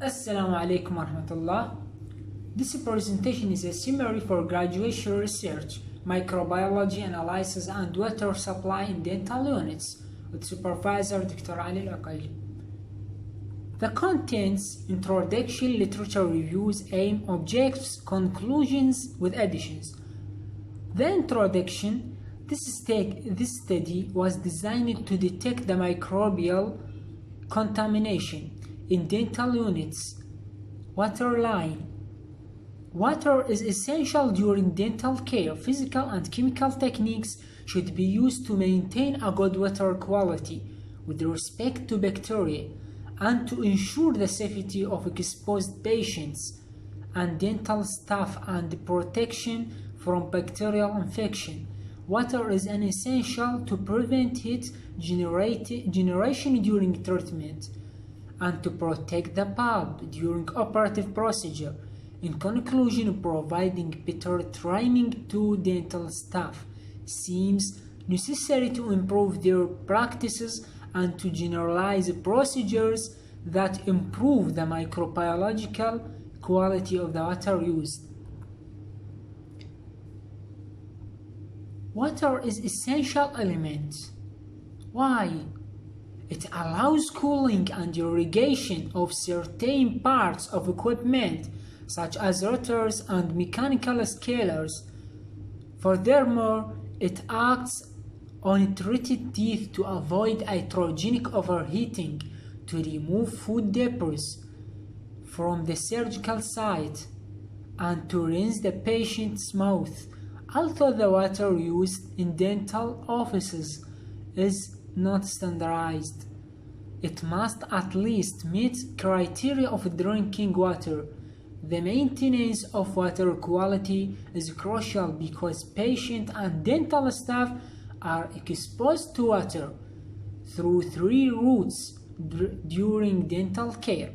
Assalamu alaikum warahmatullah. This presentation is a summary for graduation research, microbiology analysis and water supply in dental units with Supervisor Dr. A G AlOqaili. The contents, introduction, literature reviews, aim, objectives, conclusions with additions. The introduction. This study was designed to detect the microbial contamination in dental units. Water line. Water is essential during dental care. Physical and chemical techniques should be used to maintain a good water quality with respect to bacteria and to ensure the safety of exposed patients and dental staff and the protection from bacterial infection. Water is an essential to prevent heat generation during treatment and to protect the pulp during operative procedure. In conclusion, providing better training to dental staff seems necessary to improve their practices and to generalize procedures that improve the microbiological quality of the water used. Water is essential element. Why? It allows cooling and irrigation of certain parts of equipment such as rotors and mechanical scalers. Furthermore, it acts on treated teeth to avoid iatrogenic overheating, to remove food debris from the surgical site, and to rinse the patient's mouth. Although the water used in dental offices is not standardized, it must at least meet criteria of drinking water. The maintenance of water quality is crucial because patients and dental staff are exposed to water through three routes during dental care.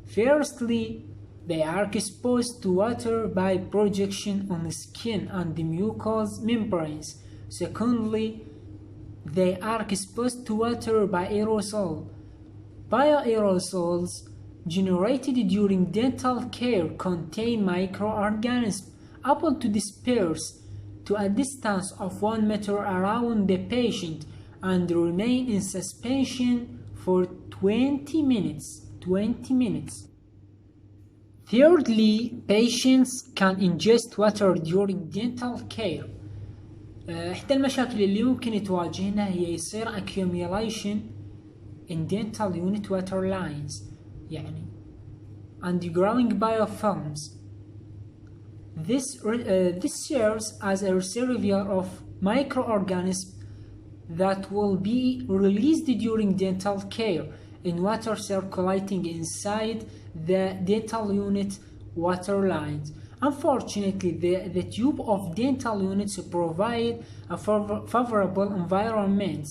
Firstly, they are exposed to water by projection on the skin and the mucous membranes. Secondly, they are exposed to water by aerosol. Bioaerosols generated during dental care contain microorganisms able to disperse to a distance of 1 meter around the patient and remain in suspension for 20 minutes. Thirdly, patients can ingest water during dental care. إحدى المشاكل اللي ممكن تواجهنا هي يصير accumulation in dental unit water lines يعني and growing biofilms. This serves as a reservoir of microorganisms that will be released during dental care in water circulating inside the dental unit water lines. Unfortunately, the tube of dental units provide a favorable environment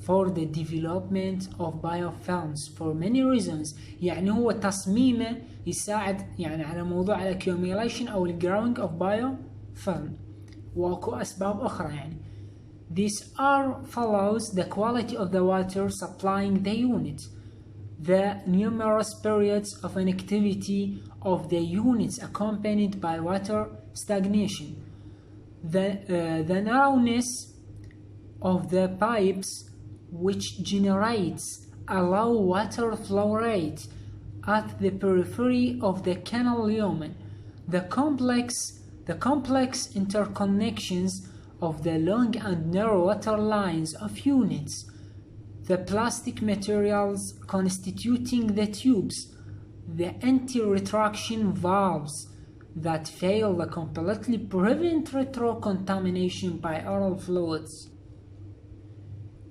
for the development of biofilms for many reasons. يعني هو تصميمه يساعد يعني على موضوع accumulation أو growing of biofilm وأكو أسباب أخرى يعني. These follows the quality of the water supplying the unit, the numerous periods of inactivity of the units accompanied by water stagnation, the narrowness of the pipes which generates a low water flow rate at the periphery of the canal lumen, the complex interconnections of the long and narrow water lines of units, the plastic materials constituting the tubes, the anti-retraction valves that fail to completely prevent retro-contamination by oral fluids.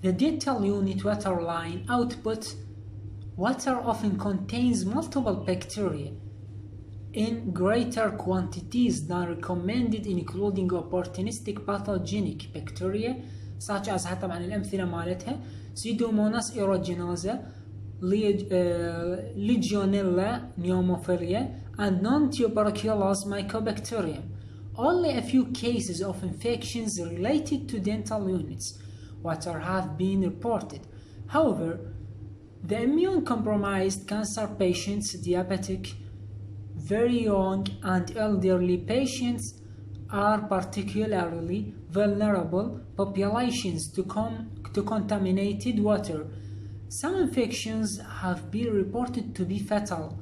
The dental unit water line output water often contains multiple bacteria in greater quantities than recommended, including opportunistic pathogenic bacteria such as طبعا الأمثلة مالتها Pseudomonas aeruginosa, Legionella pneumophila, and non-tuberculous mycobacterium. Only a few cases of infections related to dental units water have been reported. However, The immune-compromised cancer patients, diabetic, very young and elderly patients are particularly vulnerable populations to contaminated water. Some infections have been reported to be fatal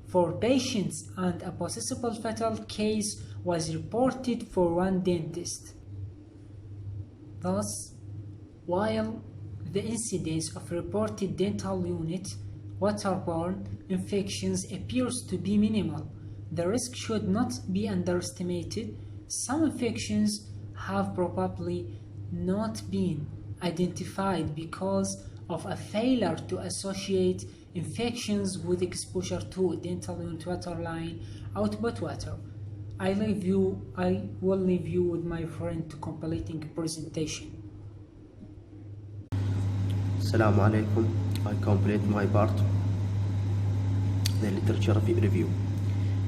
for patients, and a possible fatal case was reported for one dentist. Thus, while the incidence of reported dental unit waterborne infections appears to be minimal, the risk should not be underestimated. Some infections have probably not been identified because of a failure to associate infections with exposure to dental unit waterline output water. I will leave you with my friend to completing presentation. Assalamu alaikum. I complete my part. The literature review.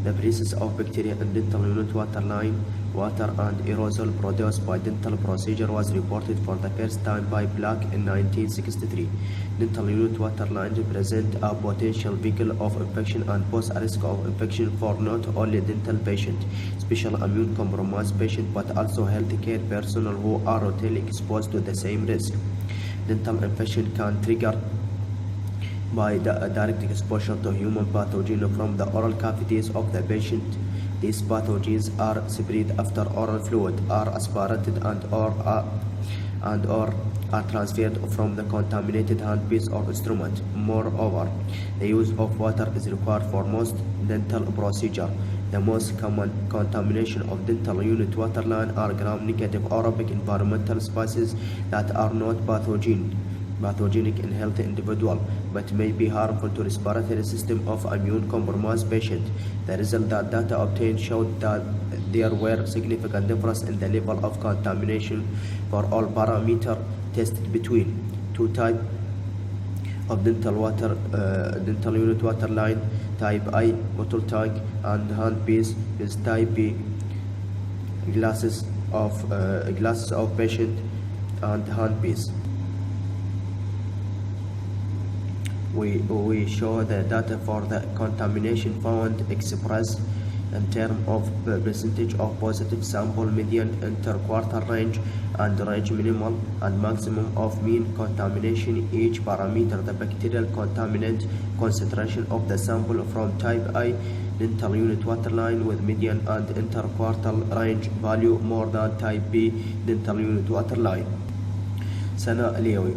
The presence of bacteria in dental unit waterline, water and aerosol produced by dental procedure was reported for the first time by Black in 1963. Dental unit waterline represent a potential vehicle of infection and pose a risk of infection for not only dental patients, special immune compromised patients, but also healthcare personnel who are routinely exposed to the same risk. Dental infection can trigger by the direct exposure to human pathogen from the oral cavities of the patient. These pathogens are spread after oral fluid, are aspirated and/or are transferred from the contaminated handpiece or instrument. Moreover, the use of water is required for most dental procedures. The most common contamination of dental unit waterline are gram-negative aerobic environmental species that are not pathogenic in healthy individual, but may be harmful to respiratory system of immune-compromised patient. The result that data obtained showed that there were significant difference in the level of contamination for all parameters tested between two types of dental unit waterline, type I bottle tank and handpiece, with type B glasses of patient and handpiece. We show the data for the contamination found expressed in terms of percentage of positive sample, median, interquartile range, and range minimal and maximum of mean contamination. Each parameter, the bacterial contaminant concentration of the sample from type I dental unit waterline with median and interquartile range value more than type B dental unit waterline. Sana Aliawi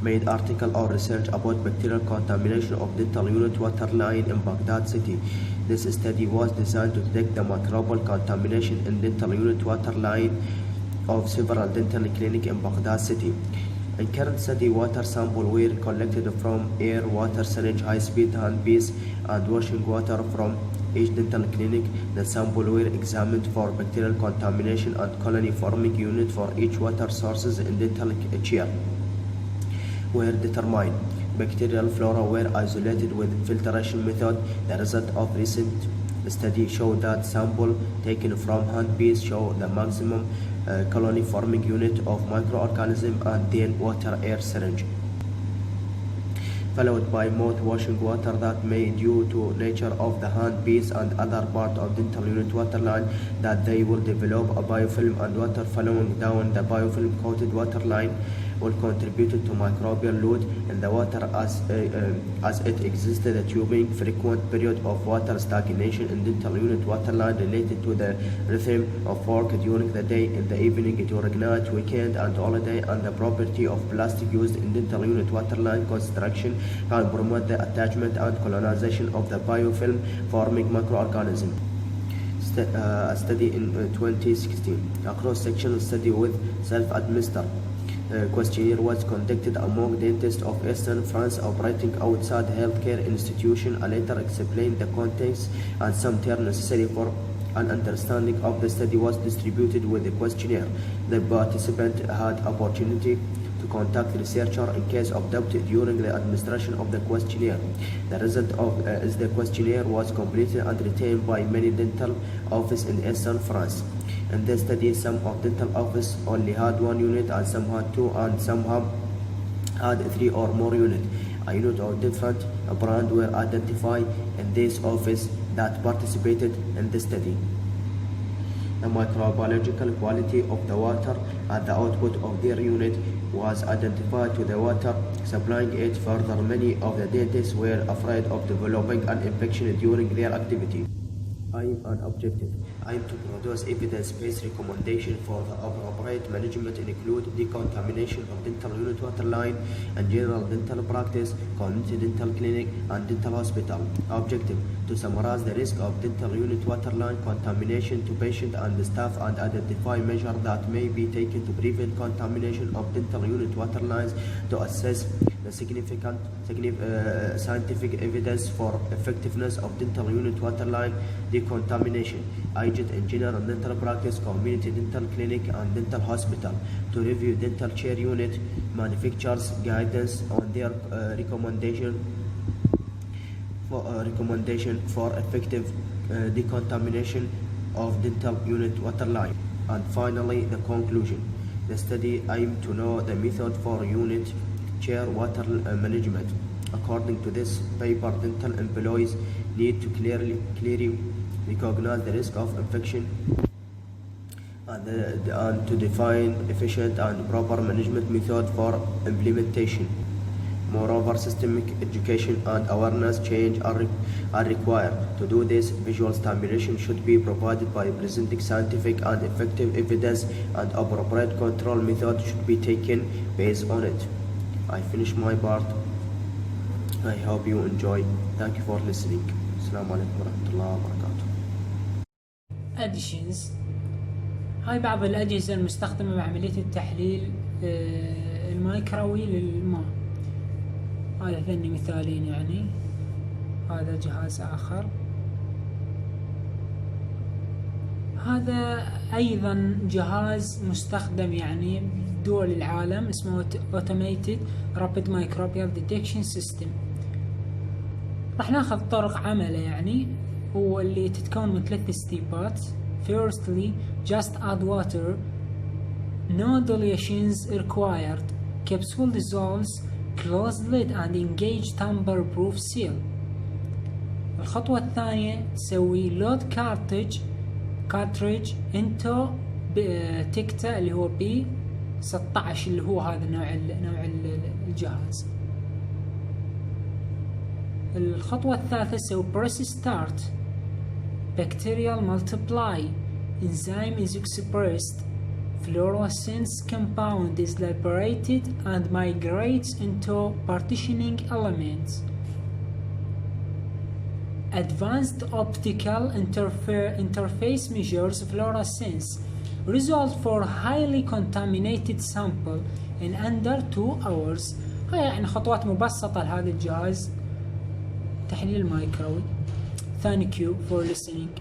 made article or research about bacterial contamination of dental unit waterline in Baghdad city. This study was designed to detect the microbial contamination in dental unit waterline of several dental clinics in Baghdad city. In current study, water samples were collected from air, water syringe, high-speed handpiece, and washing water from each dental clinic. The samples were examined for bacterial contamination and colony-forming unit for each water sources in dental chair were determined. Bacterial flora were isolated with filtration method. The result of recent study showed that sample taken from handpiece show the maximum colony forming unit of microorganism and then water air syringe, followed by mouth washing water that may, due to nature of the handpiece and other part of dental unit waterline, that they will develop a biofilm, and water following down the biofilm coated waterline will contribute to microbial load in the water as it existed. A tubing frequent period of water stagnation in dental unit waterline related to the rhythm of work during the day, in the evening, during night, weekend, and holiday, and the property of plastic used in dental unit waterline construction can promote the attachment and colonization of the biofilm forming microorganism. A study in 2016, a cross-sectional study with self-administered questionnaire was conducted among dentists of Eastern France operating outside healthcare institutions. I later explained the context and some terms necessary for an understanding of the study was distributed with the questionnaire. The participant had opportunity to contact the researcher in case of doubt during the administration of the questionnaire. The result is the questionnaire was completed and retained by many dental offices in Eastern France. In this study, some of dental offices only had one unit, and some had two, and some have had 3 or more units. A unit or different brand were identified in this office that participated in the study. The microbiological quality of the water and the output of their unit was identified to the water supplying it. Further, many of the dentists were afraid of developing an infection during their activity. Aim and objective. Aim to produce evidence-based recommendation for the appropriate management include decontamination of dental unit water line and general dental practice, community dental clinic, and dental hospital. Objective: to summarize the risk of dental unit water line contamination to patient and staff and identify measures that may be taken to prevent contamination of dental unit water lines, to assess the significant scientific evidence for effectiveness of dental unit water line decontamination, agent in general dental practice, community dental clinic, and dental hospital, to review dental chair unit manufacturers' guidance on their recommendation for effective decontamination of dental unit water line. And finally, the conclusion. The study aimed to know the method for unit chair water management. According to this paper, dental employees need to clearly recognize the risk of infection and to define efficient and proper management method for implementation. Moreover, systemic education and awareness change are required. To do this, visual stimulation should be provided by presenting scientific and effective evidence, and appropriate control method should be taken based on it. I finished my part. I hope you enjoy. Thank you for listening. Assalamu alaikum warahmatullahi wabarakatuh. Additions. هاي بعض الأجهزة المستخدمة بعملية التحليل الميكروي للماء. هذا ثاني مثالين يعني. هذا جهاز آخر. هذا أيضا جهاز مستخدم يعني بدول العالم اسمه Automated Rapid Microbial Detection System. راح ناخذ طرق عمله يعني هو اللي تتكون من 3 ستيبات. Firstly, just add water. No dilutions required. Capsule dissolves. Close lid and engage tamper-proof seal. الخطوة الثانية تسوي load cartridge into تكتا اللي هو B16 اللي هو هذا نوع الجهاز. الخطوة الثالثة تسوي press start. Bacterial multiply. Enzyme is expressed. Fluorescence compound is liberated and migrates into partitioning elements. Advanced optical interface measures fluorescence. Result for highly contaminated sample in under 2 hours. هاي يعني خطوات مبسطة لهذا الجهاز تحليل ميكروي. Thank you for listening.